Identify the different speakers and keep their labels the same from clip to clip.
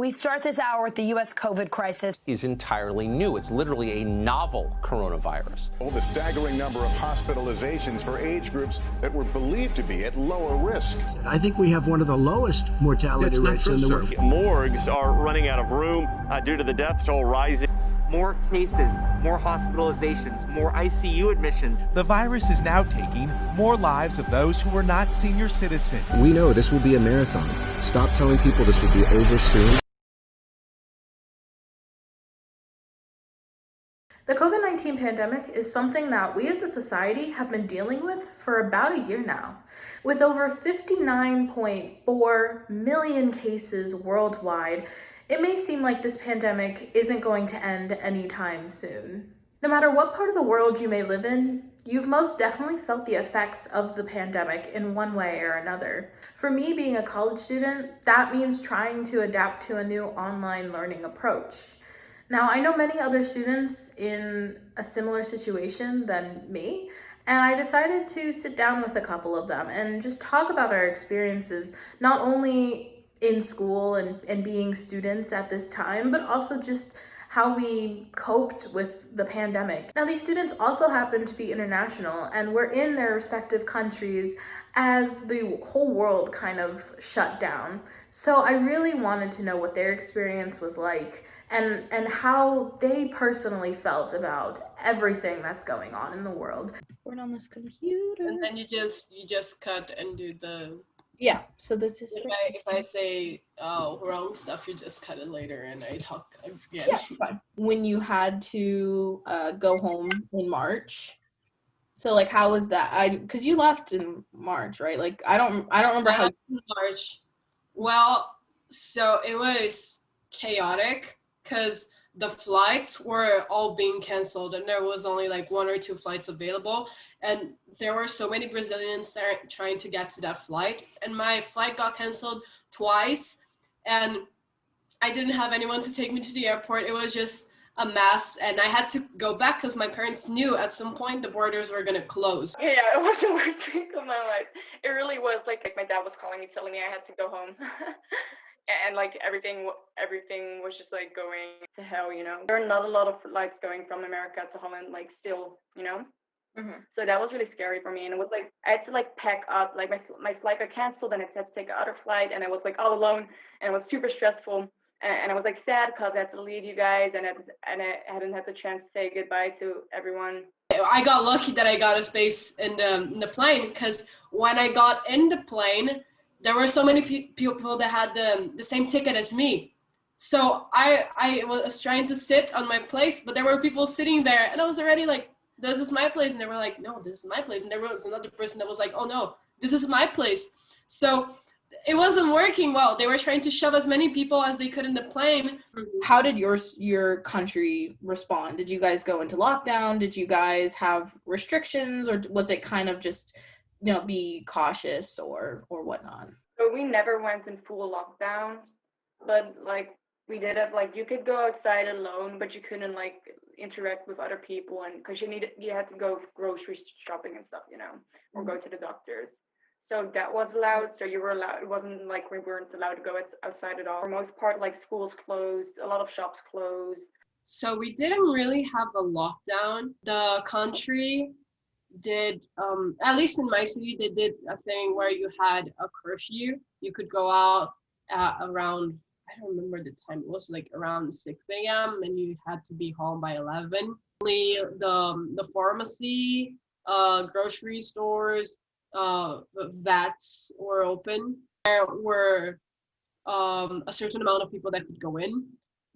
Speaker 1: We start this hour with the U.S. COVID crisis.
Speaker 2: Is entirely new. It's literally a novel coronavirus.
Speaker 3: The staggering number of hospitalizations for age groups that were believed to be at lower risk.
Speaker 4: I think we have one of the lowest mortality rates in the world.
Speaker 5: Morgues are running out of room due to the death toll rising.
Speaker 6: More cases, more hospitalizations, more ICU admissions.
Speaker 7: The virus is now taking more lives of those who are not senior citizens.
Speaker 4: We know this will be a marathon. Stop telling people this will be over soon.
Speaker 8: The COVID-19 pandemic is something that we as a society have been dealing with for about a year now. With over 59.4 million cases worldwide, it may seem like this pandemic isn't going to end anytime soon. No matter what part of the world you may live in, you've most definitely felt the effects of the pandemic in one way or another. For me, being a college student, that means trying to adapt to a new online learning approach. Now, I know many other students in a similar situation than me, and I decided to sit down with a couple of them and just talk about our experiences, not only in school and being students at this time, but also just how we coped with the pandemic. Now, these students also happen to be international and were in their respective countries as the whole world kind of shut down. So I really wanted to know what their experience was like and how they personally felt about everything that's going on in the world.
Speaker 9: We're on this computer.
Speaker 10: And then you just cut and do the.
Speaker 9: Yeah, so this is.
Speaker 10: If I say wrong stuff, you just cut it later, and I talk again.
Speaker 9: Yeah, fine. When you had to go home in March, so like how was that? Because you left in March, right? Like I don't remember how.
Speaker 10: March. Well, so it was chaotic because the flights were all being canceled and there was only like 1 or 2 flights available, and there were so many Brazilians trying to get to that flight, and my flight got canceled twice and I didn't have anyone to take me to the airport. It was just a mess, and I had to go back because my parents knew at some point the borders were gonna close.
Speaker 11: Yeah, it was the worst week of my life. It really was. Like my dad was calling me, telling me I had to go home. And like everything was just like going to hell, you know. There are not a lot of flights going from America to Holland, like still, you know. Mm-hmm. So that was really scary for me, and it was like I had to like pack up. Like my flight got canceled, and I had to take another flight, and I was like all alone, and it was super stressful. And I was like sad because I had to leave you guys, and I hadn't had the chance to say goodbye to everyone.
Speaker 10: I got lucky that I got a space in the plane, because when I got in the plane, there were so many people that had the same ticket as me. So I was trying to sit on my place, but there were people sitting there, and I was already like, this is my place. And they were like, no, this is my place. And there was another person that was like, oh no, this is my place. So it wasn't working well. They were trying to shove as many people as they could in the plane.
Speaker 9: How did your country respond? Did you guys go into lockdown? Did you guys have restrictions, or was it kind of just, you know, be cautious or whatnot?
Speaker 11: So we never went in full lockdown, but like we did have like you could go outside alone, but you couldn't like interact with other people, and because you had to go grocery shopping and stuff, you know, or go to the doctors. So that was allowed. So you were allowed. It wasn't like we weren't allowed to go outside at all. For the most part, like schools closed, a lot of shops closed.
Speaker 10: So we didn't really have a lockdown. The country did, at least in my city, they did a thing where you had a curfew. You could go out around, I don't remember the time, it was like around 6 a.m. and you had to be home by 11. Only the pharmacy, grocery stores, vets were open. There were a certain amount of people that could go in.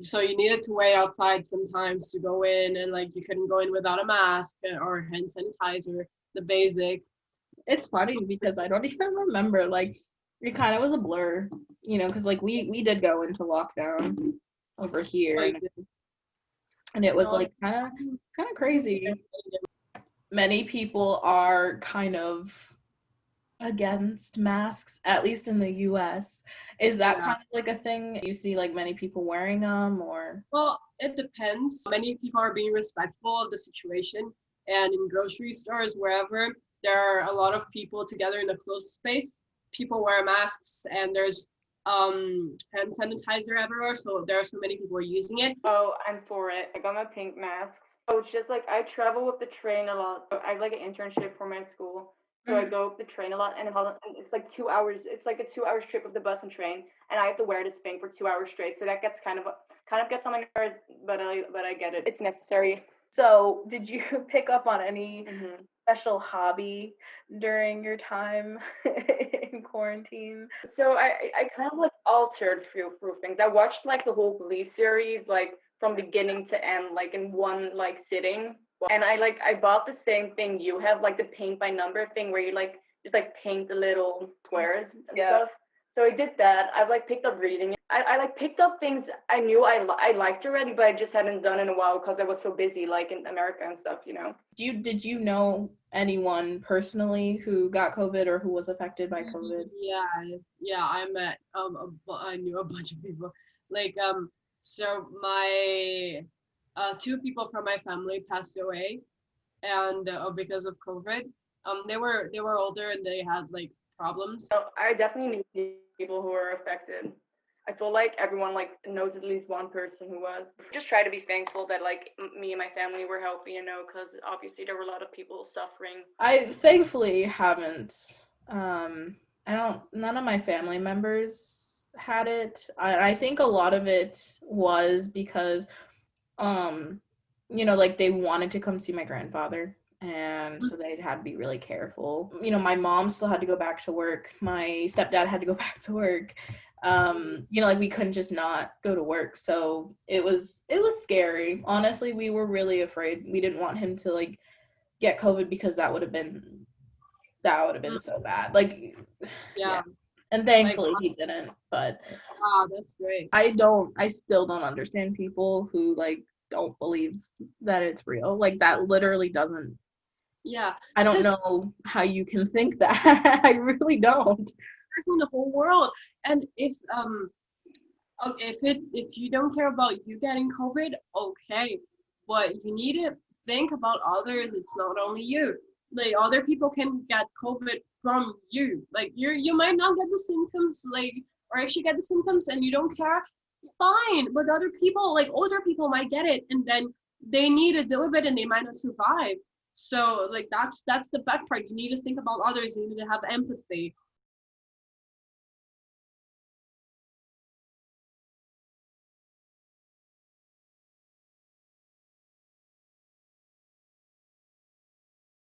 Speaker 10: So you needed to wait outside sometimes to go in, and like you couldn't go in without a mask or hand sanitizer, the basic.
Speaker 9: It's funny because I don't even remember, like it kind of was a blur, you know, because like we did go into lockdown over here, and it was like kind of crazy. Many people are kind of against masks, at least in the US. Is that kind of like a thing you see, like many people wearing them, or?
Speaker 10: Well, it depends. Many people are being respectful of the situation, and in grocery stores, wherever there are a lot of people together in a closed space, people wear masks, and there's hand sanitizer everywhere, so there are so many people using it.
Speaker 11: Oh, I'm for it. I got my pink masks. Oh, it's just like I travel with the train a lot. So I have like an internship for my school. So I go with the train a lot, and it's like 2 hours. It's like a 2 hours trip with the bus and train, and I have to wear this thing for 2 hours straight. So that gets kind of gets on my nerves, but I get it. It's necessary.
Speaker 8: So, did you pick up on any
Speaker 11: Mm-hmm.
Speaker 8: special hobby during your time in quarantine?
Speaker 11: So I kind of like altered through things. I watched like the whole Glee series, like from beginning to end, like in one like sitting. And I bought the same thing you have, like the paint by number thing where you like just like paint the little squares and stuff. So I did that. I've like picked up reading. I like picked up things I knew I liked already, but I just hadn't done in a while because I was so busy, like in America and stuff, you know.
Speaker 8: Did you know anyone personally who got COVID or who was affected by COVID?
Speaker 10: Yeah, I met I knew a bunch of people. Like so my two people from my family passed away, and because of COVID. They were older and they had like problems.
Speaker 11: So I definitely knew people who were affected. I feel like everyone like knows at least one person who was. Just try to be thankful that like me and my family were healthy, you know, because obviously there were a lot of people suffering.
Speaker 8: I thankfully haven't. None of my family members had it. I think a lot of it was because, like they wanted to come see my grandfather. And so they had to be really careful. My mom still had to go back to work. My stepdad had to go back to work. Like we couldn't just not go to work. So it was scary. Honestly, we were really afraid. We didn't want him to like get COVID because that would have been so bad. Like, yeah. And thankfully he didn't, but
Speaker 10: wow, that's great.
Speaker 8: I still don't understand people who like don't believe that it's real. Like that literally doesn't.
Speaker 10: Yeah.
Speaker 8: I don't know how you can think that. I really don't.
Speaker 10: In the whole world, and if you don't care about you getting COVID, okay, but you need to think about others. It's not only you. Like other people can get COVID from you. Like you might not get the symptoms, like, or if you get the symptoms and you don't care, fine. But other people, like older people, might get it, and then they need to deal with it, and they might not survive. So like that's the bad part. You need to think about others. You need to have empathy.